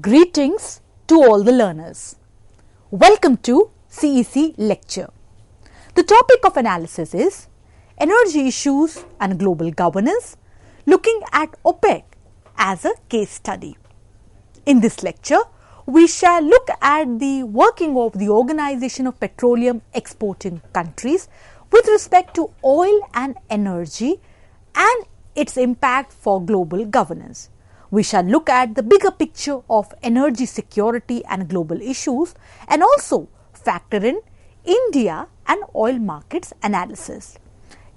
Greetings to all the learners. Welcome to CEC lecture. The topic of analysis is energy issues and global governance, looking at OPEC as a case study. In this lecture, we shall look at the working of the Organization of Petroleum Exporting Countries with respect to oil and energy and its impact for global governance. We shall look at the bigger picture of energy security and global issues and also factor in India and oil markets analysis.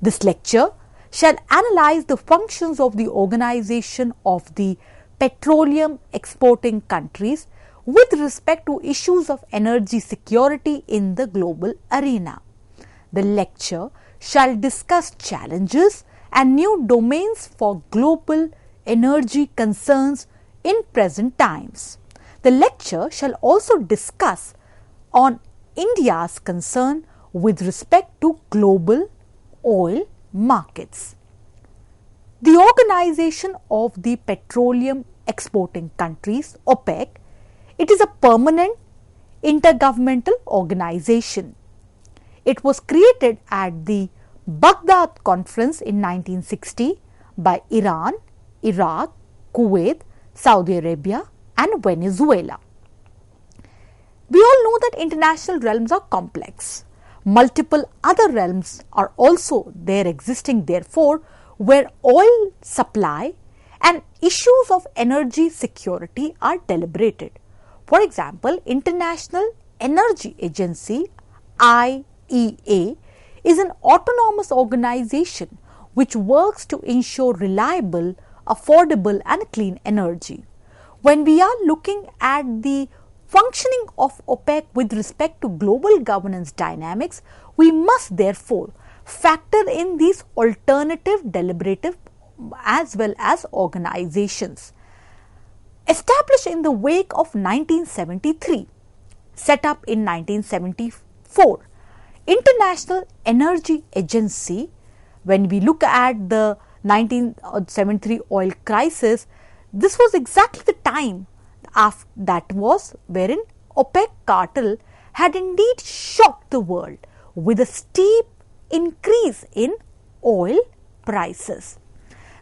This lecture shall analyze the functions of the Organization of the Petroleum Exporting Countries with respect to issues of energy security in the global arena. The lecture shall discuss challenges and new domains for global energy concerns in present times. The lecture shall also discuss on India's concern with respect to global oil markets. The Organization of the Petroleum Exporting Countries, OPEC, it is a permanent intergovernmental organization. It was created at the Baghdad Conference in 1960 by Iran, Iraq, Kuwait, Saudi Arabia and Venezuela. We all know that international realms are complex. Multiple other realms are also there existing, therefore, where oil supply and issues of energy security are deliberated. For example, International Energy Agency IEA is an autonomous organization which works to ensure reliable, affordable and clean energy. When we are looking at the functioning of OPEC with respect to global governance dynamics, we must therefore factor in these alternative deliberative as well as organizations. Established in the wake of 1973, set up in 1974, International Energy Agency, when we look at the 1973 oil crisis, this was exactly the time that was wherein OPEC cartel had indeed shocked the world with a steep increase in oil prices.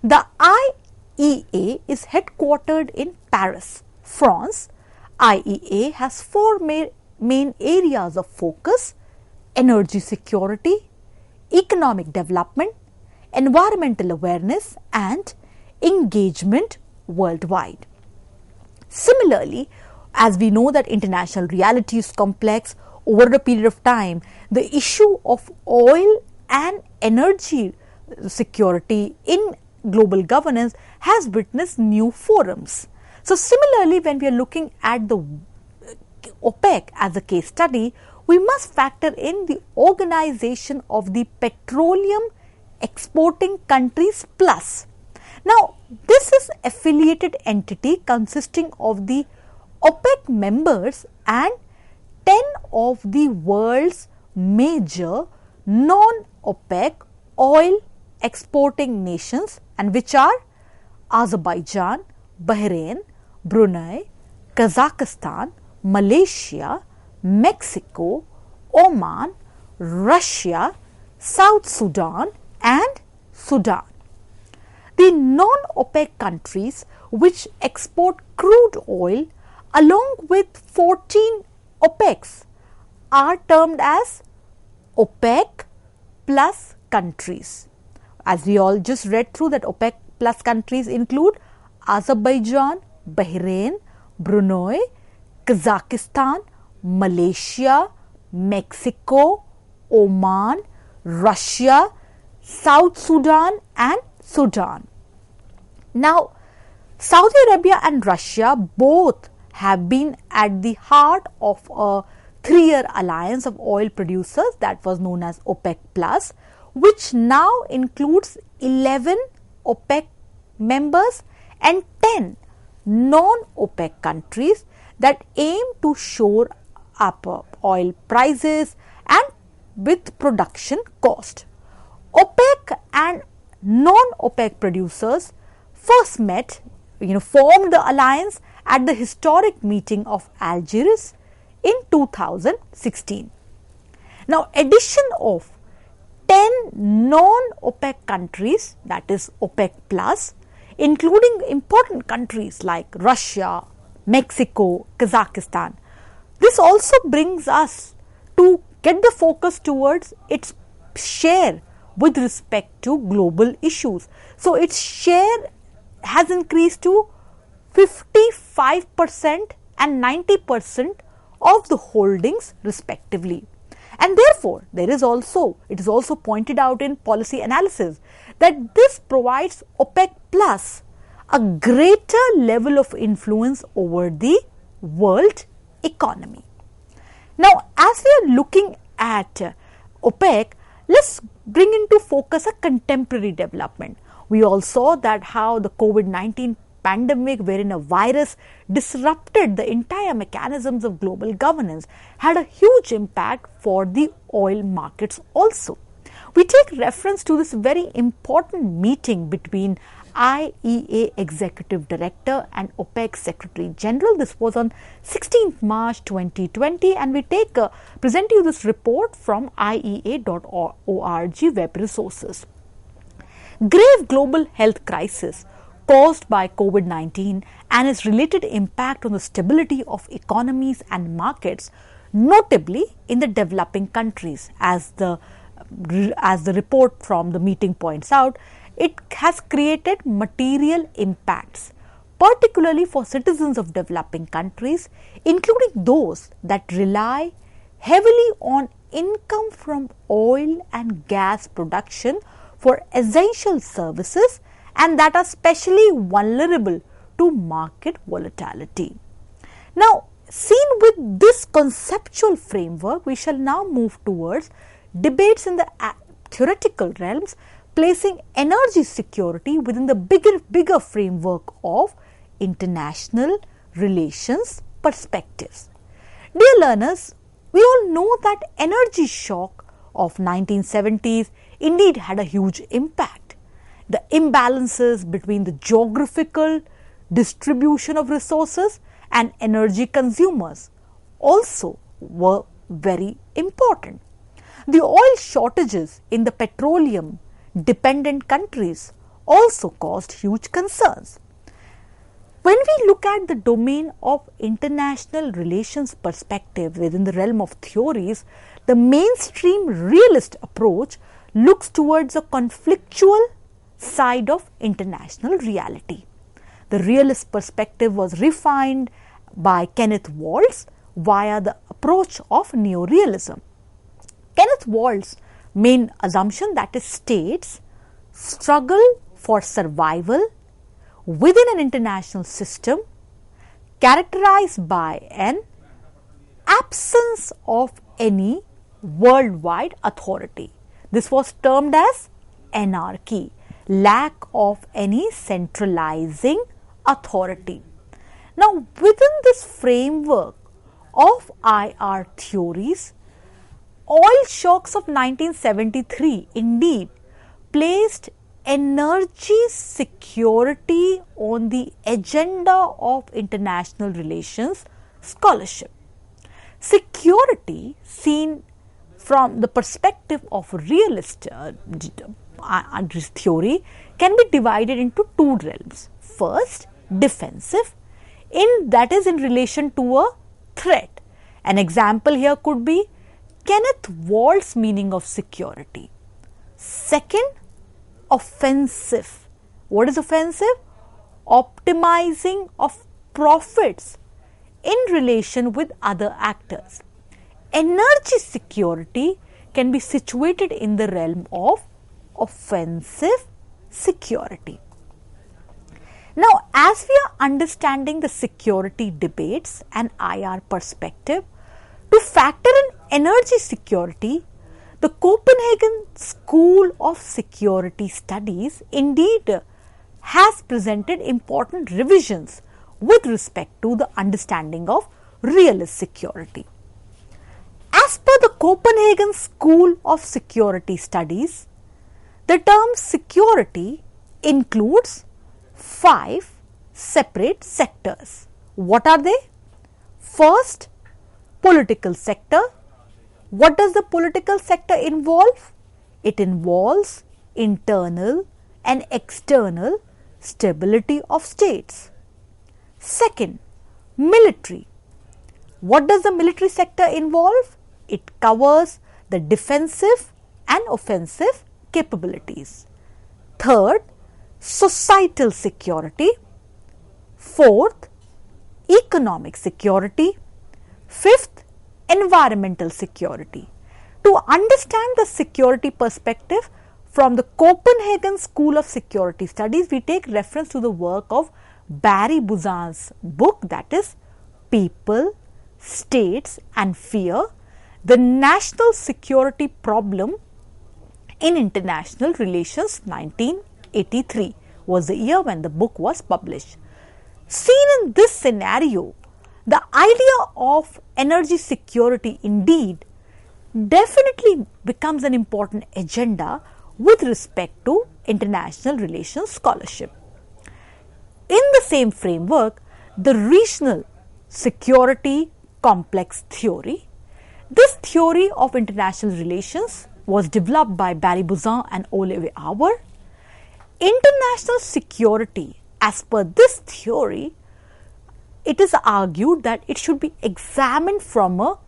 The IEA is headquartered in Paris, France. IEA has four main areas of focus: energy security, economic development, environmental awareness and engagement worldwide. Similarly, as we know that international reality is complex, over a period of time, the issue of oil and energy security in global governance has witnessed new forums. So similarly, when we are looking at the OPEC as a case study, we must factor in the Organization of the Petroleum Exporting Countries Plus. Now, this is affiliated entity consisting of the OPEC members and 10 of the world's major non-OPEC oil exporting nations, and which are Azerbaijan, Bahrain, Brunei, Kazakhstan, Malaysia, Mexico, Oman, Russia, South Sudan and Sudan. The non-OPEC countries which export crude oil along with 14 OPECs are termed as OPEC plus countries. As we all just read through, that OPEC plus countries include Azerbaijan, Bahrain, Brunei, Kazakhstan, Malaysia, Mexico, Oman, Russia, South Sudan and Sudan. Now, Saudi Arabia and Russia both have been at the heart of a 3-year alliance of oil producers that was known as OPEC plus, which now includes 11 OPEC members and 10 non-OPEC countries that aim to shore up oil prices and with production cost. OPEC and non-OPEC producers first met, formed the alliance at the historic meeting of Algiers in 2016. Now, addition of 10 non-OPEC countries, that is OPEC plus, including important countries like Russia, Mexico, Kazakhstan. This also brings us to get the focus towards its share with respect to global issues. So, its share has increased to 55% and 90% of the holdings respectively. And therefore, it is also pointed out in policy analysis that this provides OPEC plus a greater level of influence over the world economy. Now, as we are looking at OPEC, let's bring into focus a contemporary development. We all saw that how the COVID-19 pandemic, wherein a virus disrupted the entire mechanisms of global governance, had a huge impact for the oil markets also. We take reference to this very important meeting between IEA Executive Director and OPEC Secretary General. This was on 16th March 2020, and we present you this report from IEA.org web resources. Grave global health crisis caused by COVID-19 and its related impact on the stability of economies and markets, notably in the developing countries. As the report from the meeting points out, it has created material impacts, particularly for citizens of developing countries, including those that rely heavily on income from oil and gas production for essential services and that are specially vulnerable to market volatility. Now, seen with this conceptual framework, we shall now move towards debates in the theoretical realms, placing energy security within the bigger framework of international relations perspectives. Dear learners, we all know that energy shock of 1970s indeed had a huge impact. The imbalances between the geographical distribution of resources and energy consumers also were very important. The oil shortages in the petroleum dependent countries also caused huge concerns. When we look at the domain of international relations perspective within the realm of theories, the mainstream realist approach looks towards a conflictual side of international reality. The realist perspective was refined by Kenneth Waltz via the approach of neorealism. Kenneth Waltz's main assumption, that is, states struggle for survival within an international system characterized by an absence of any worldwide authority. This was termed as anarchy, lack of any centralizing authority. Now, within this framework of IR theories, oil shocks of 1973 indeed placed energy security on the agenda of international relations scholarship. Security, seen from the perspective of realist theory, can be divided into two realms. First, defensive, that is in relation to a threat. An example here could be Kenneth Waltz's meaning of security. Second, offensive. What is offensive? Optimizing of profits in relation with other actors. Energy security can be situated in the realm of offensive security. Now, as we are understanding the security debates and IR perspective, to factor in energy security, the Copenhagen School of Security Studies indeed has presented important revisions with respect to the understanding of realist security. As per the Copenhagen School of Security Studies, the term security includes 5 separate sectors. What are they? First, political sector. What does the political sector involve? It involves internal and external stability of states. Second, military. What does the military sector involve? It covers the defensive and offensive capabilities. Third, societal security. Fourth, economic security. Fifth, environmental security. To understand the security perspective from the Copenhagen School of Security Studies, we take reference to the work of Barry Buzan's book, that is People, States and Fear, the National Security Problem in International Relations. 1983 was the year when the book was published. Seen in this scenario, the idea of energy security indeed definitely becomes an important agenda with respect to international relations scholarship. In the same framework, the regional security complex theory. This theory of international relations was developed by Barry Buzan and Olivier Auer. International security, as per this theory, it is argued that it should be examined from a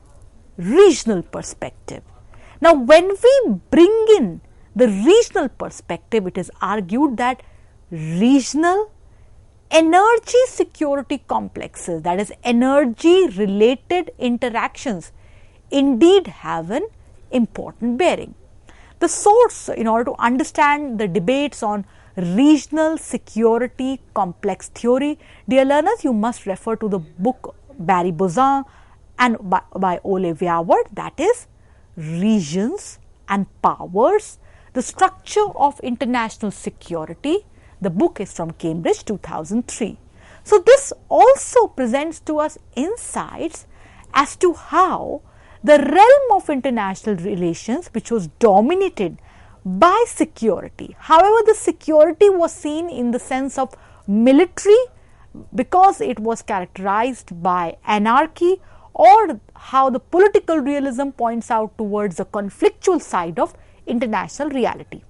regional perspective. Now, when we bring in the regional perspective, it is argued that regional energy security complexes, that is energy related interactions, indeed have an important bearing. The source, in order to understand the debates on regional security complex theory, dear learners, you must refer to the book Barry Buzan and by Olivier Auer, that is Regions and Powers, the Structure of International Security. The book is from Cambridge 2003. So, this also presents to us insights as to how the realm of international relations, which was dominated by security, however, the security was seen in the sense of military because it was characterized by anarchy, or how the political realism points out towards the conflictual side of international reality.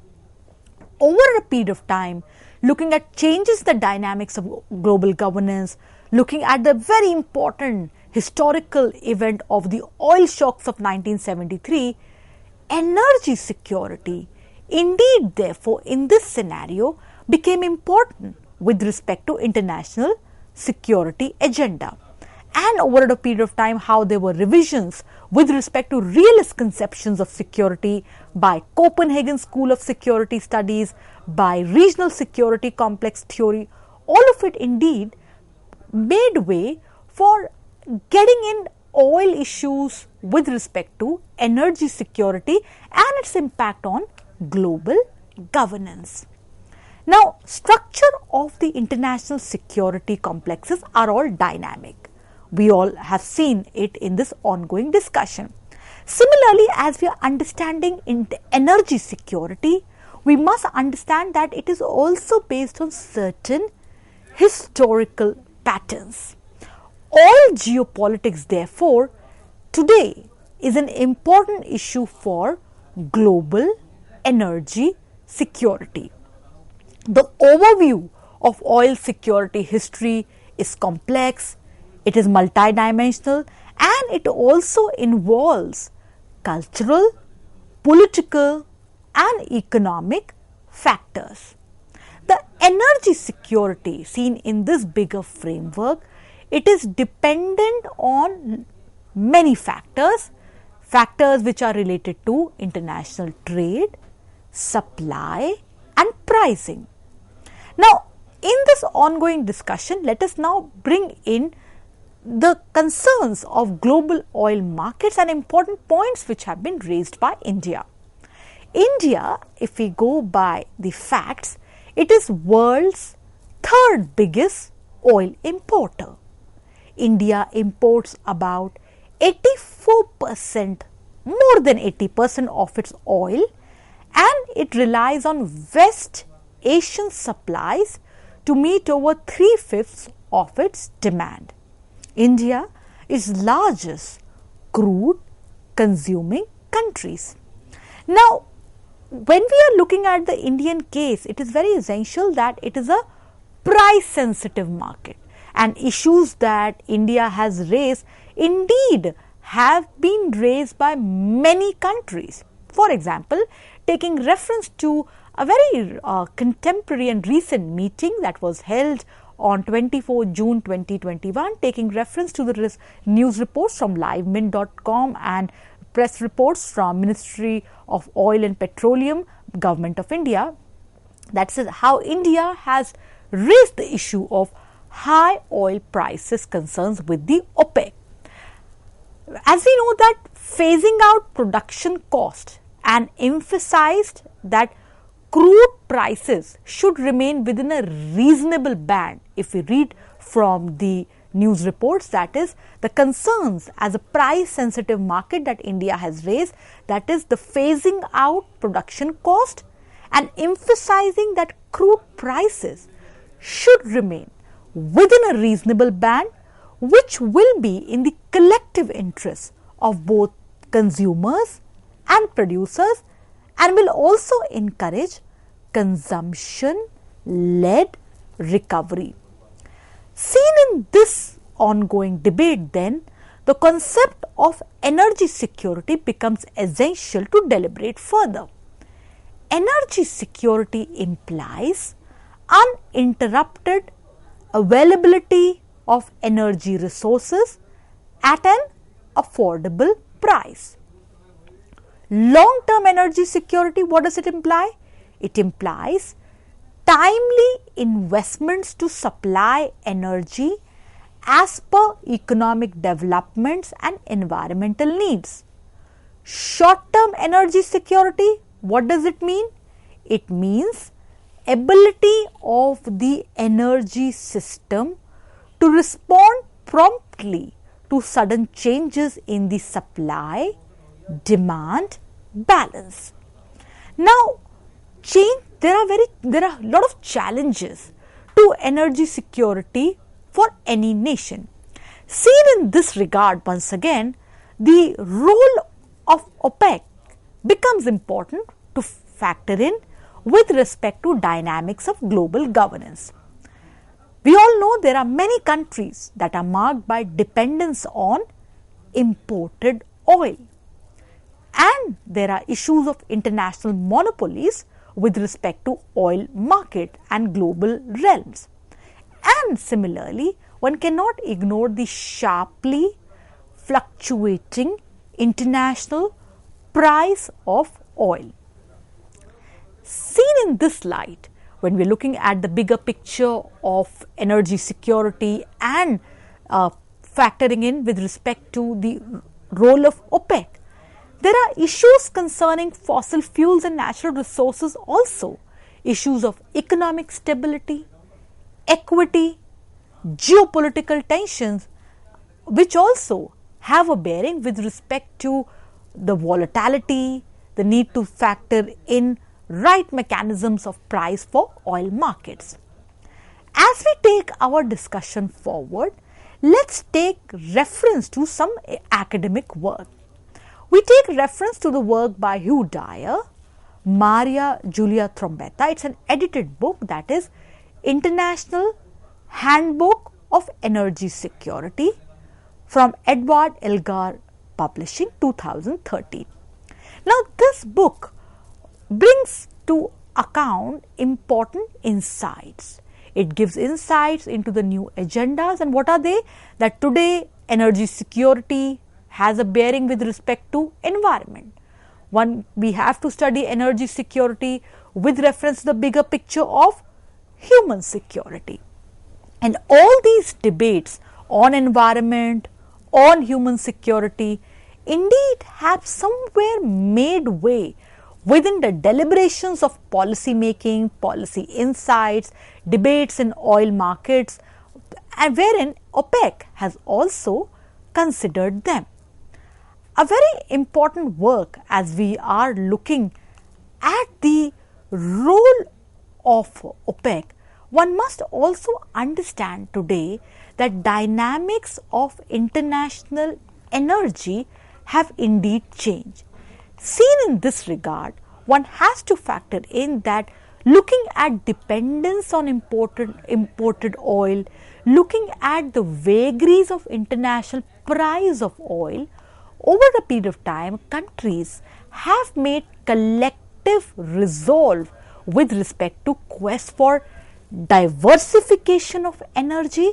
Over a period of time, looking at changes in the dynamics of global governance, looking at the very important historical event of the oil shocks of 1973, energy security indeed therefore in this scenario became important with respect to international security agenda. And over a period of time, how there were revisions with respect to realist conceptions of security by Copenhagen School of Security Studies, by regional security complex theory, all of it indeed made way for getting in oil issues with respect to energy security and its impact on global governance. Now, structure of the international security complexes are all dynamic. We all have seen it in this ongoing discussion. Similarly, as we are understanding in energy security, we must understand that it is also based on certain historical patterns. All geopolitics, therefore, today is an important issue for global energy security. The overview of oil security history is complex, it is multidimensional, and it also involves cultural, political, and economic factors. The energy security seen in this bigger framework, it is dependent on many factors, factors which are related to international trade, supply, and pricing. Now, in this ongoing discussion, let us now bring in the concerns of global oil markets and important points which have been raised by India. India, if we go by the facts, it is world's third biggest oil importer. India imports about 84%, more than 80% of its oil, and it relies on West Asian supplies to meet over 3/5 of its demand. India is largest crude consuming countries. Now, when we are looking at the Indian case, it is very essential that it is a price sensitive market, and issues that India has raised indeed have been raised by many countries. For example, taking reference to a very contemporary and recent meeting that was held on 24 June 2021, taking reference to the news reports from livemint.com and press reports from Ministry of Oil and Petroleum, Government of India. That is how India has raised the issue of high oil prices concerns with the OPEC. As we know that phasing out production cost and emphasized that crude prices should remain within a reasonable band. If we read from the news reports, that is the concerns as a price sensitive market that India has raised, that is the phasing out production cost and emphasizing that crude prices should remain within a reasonable band, which will be in the collective interest of both consumers and producers, and will also encourage consumption-led recovery. Seen in this ongoing debate then, the concept of energy security becomes essential to deliberate further. Energy security implies uninterrupted availability of energy resources at an affordable price. Long-term energy security, what does it imply? It implies timely investments to supply energy as per economic developments and environmental needs. Short-term energy security, what does it mean? It means ability of the energy system to respond promptly to sudden changes in the supply demand balance. Now, there are a lot of challenges to energy security for any nation. Seen in this regard, once again, the role of OPEC becomes important to factor in with respect to dynamics of global governance. We all know there are many countries that are marked by dependence on imported oil, and there are issues of international monopolies with respect to oil market and global realms. And similarly, one cannot ignore the sharply fluctuating international price of oil. Seen in this light, when we are looking at the bigger picture of energy security and factoring in with respect to the role of OPEC, there are issues concerning fossil fuels and natural resources also, issues of economic stability, equity, geopolitical tensions, which also have a bearing with respect to the volatility, the need to factor in right mechanisms of price for oil markets. As we take our discussion forward, let's take reference to some academic work. We take reference to the work by Hugh Dyer, Maria Julia Trombetta. It's an edited book, that is International Handbook of Energy Security, from Edward Elgar Publishing, 2013. Now, this book brings to account important insights. It gives insights into the new agendas, and what are they? That today energy security has a bearing with respect to environment. We have to study energy security with reference to the bigger picture of human security. And all these debates on environment, on human security, indeed have somewhere made way within the deliberations of policy making, policy insights, debates in oil markets, and wherein OPEC has also considered them. A very important work as we are looking at the role of OPEC, one must also understand today that dynamics of international energy have indeed changed. Seen in this regard, one has to factor in that looking at dependence on imported oil, looking at the vagaries of international price of oil, over a period of time, countries have made collective resolve with respect to quest for diversification of energy,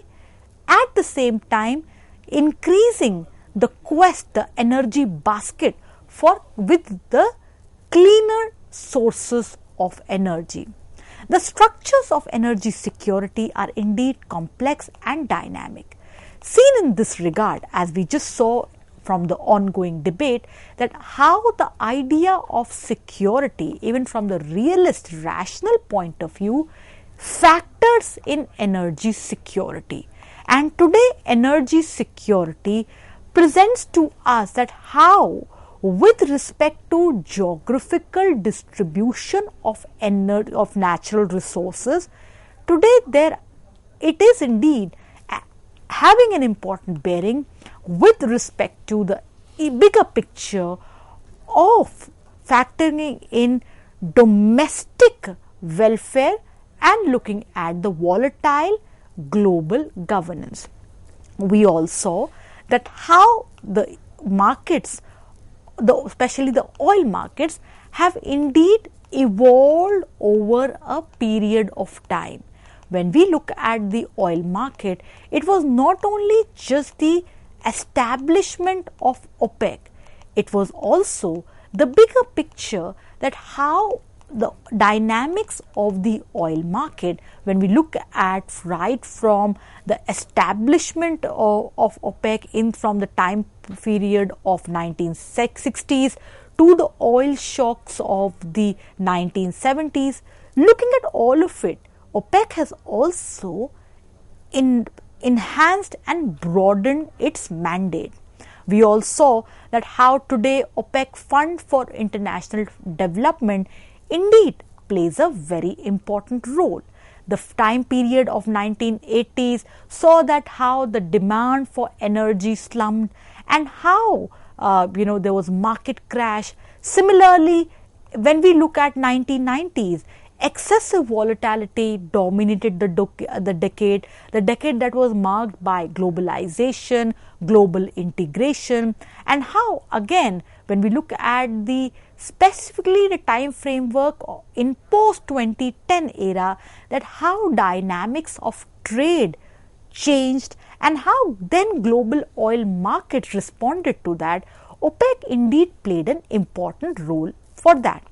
at the same time increasing the energy basket with the cleaner sources of energy. The structures of energy security are indeed complex and dynamic. Seen in this regard, as we just saw from the ongoing debate, that how the idea of security, even from the realist rational point of view, factors in energy security. And today energy security presents to us that how, with respect to geographical distribution of natural resources, today it is indeed having an important bearing with respect to the bigger picture of factoring in domestic welfare and looking at the volatile global governance. We all saw that how the markets, especially the oil markets, have indeed evolved over a period of time. When we look at the oil market, it was not only just the establishment of OPEC, it was also the bigger picture that how the dynamics of the oil market, when we look at right from the establishment of OPEC from the time period of 1960s to the oil shocks of the 1970s, looking at all of it, OPEC has also enhanced and broadened its mandate. We all saw that how today OPEC Fund for International Development indeed plays a very important role. The time period of 1980s saw that how the demand for energy slumped and how there was market crash. Similarly, when we look at 1990s, excessive volatility dominated the decade that was marked by globalization, global integration, and how again when we look at the specifically the time framework in post 2010 era, that how dynamics of trade changed and how then global oil market responded to that, OPEC indeed played an important role for that.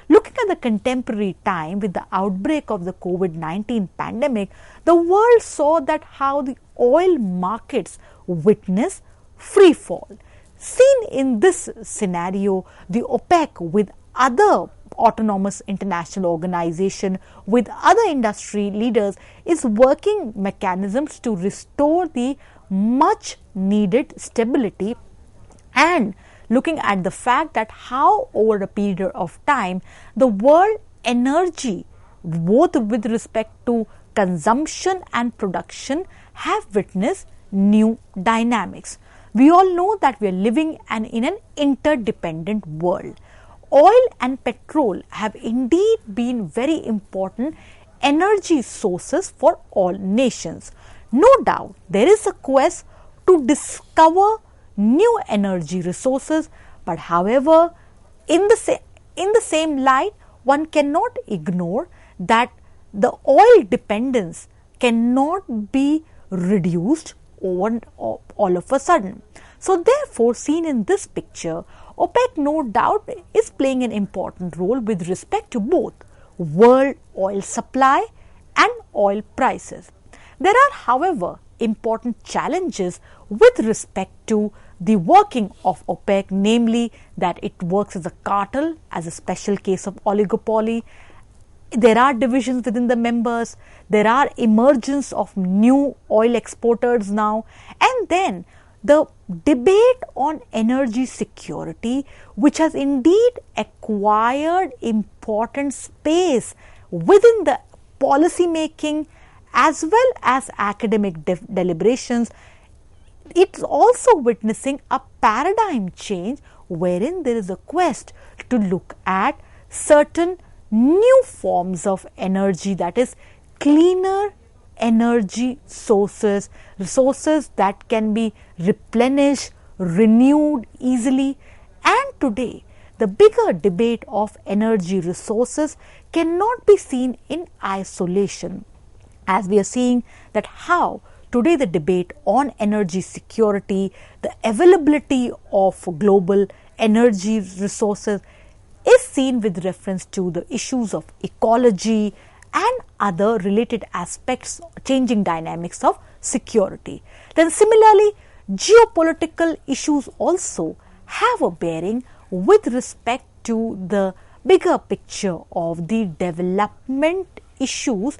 Looking at the contemporary time with the outbreak of the COVID-19 pandemic, the world saw that how the oil markets witnessed free fall. Seen in this scenario, the OPEC with other autonomous international organization, with other industry leaders, is working mechanisms to restore the much needed stability, and looking at the fact that how over a period of time the world energy, both with respect to consumption and production, have witnessed new dynamics. We all know that we are living in an interdependent world. Oil and petrol have indeed been very important energy sources for all nations. No doubt there is a quest to discover new energy resources, but however, in the same light, one cannot ignore that the oil dependence cannot be reduced all of a sudden. So therefore, seen in this picture, OPEC no doubt is playing an important role with respect to both world oil supply and oil prices. There are, however, important challenges with respect to the working of OPEC, namely that it works as a cartel, as a special case of oligopoly. There are divisions within the members, there are emergence of new oil exporters now, and then the debate on energy security, which has indeed acquired important space within the policy making as well as academic deliberations, it's also witnessing a paradigm change wherein there is a quest to look at certain new forms of energy, that is cleaner energy sources, resources that can be replenished, renewed easily. And today, the bigger debate of energy resources cannot be seen in isolation, as we are seeing that how today the debate on energy security, the availability of global energy resources is seen with reference to the issues of ecology and other related aspects, changing dynamics of security. Then similarly, geopolitical issues also have a bearing with respect to the bigger picture of the development issues,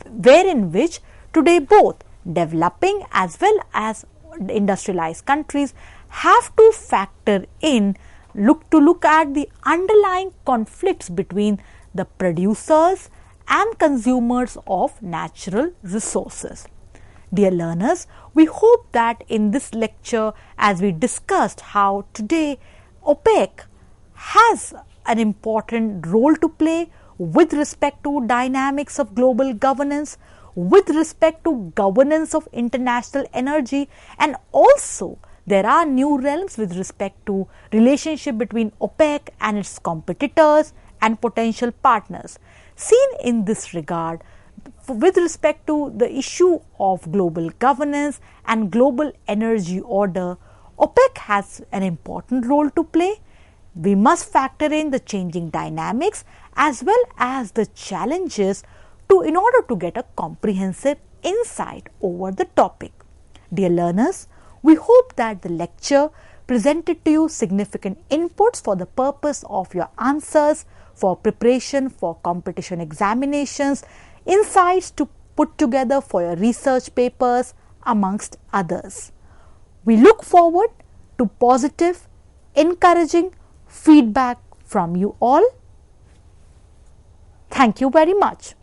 wherein which today both developing as well as industrialized countries have to factor in, look at the underlying conflicts between the producers and consumers of natural resources. Dear learners, we hope that in this lecture, as we discussed how today OPEC has an important role to play with respect to dynamics of global governance, with respect to governance of international energy, and also there are new realms with respect to relationship between OPEC and its competitors and potential partners. Seen in this regard, with respect to the issue of global governance and global energy order, OPEC has an important role to play. We must factor in the changing dynamics as well as the challenges in order to get a comprehensive insight over the topic. Dear learners, we hope that the lecture presented to you significant inputs for the purpose of your answers, for preparation for competition examinations, insights to put together for your research papers, amongst others. We look forward to positive, encouraging feedback from you all. Thank you very much.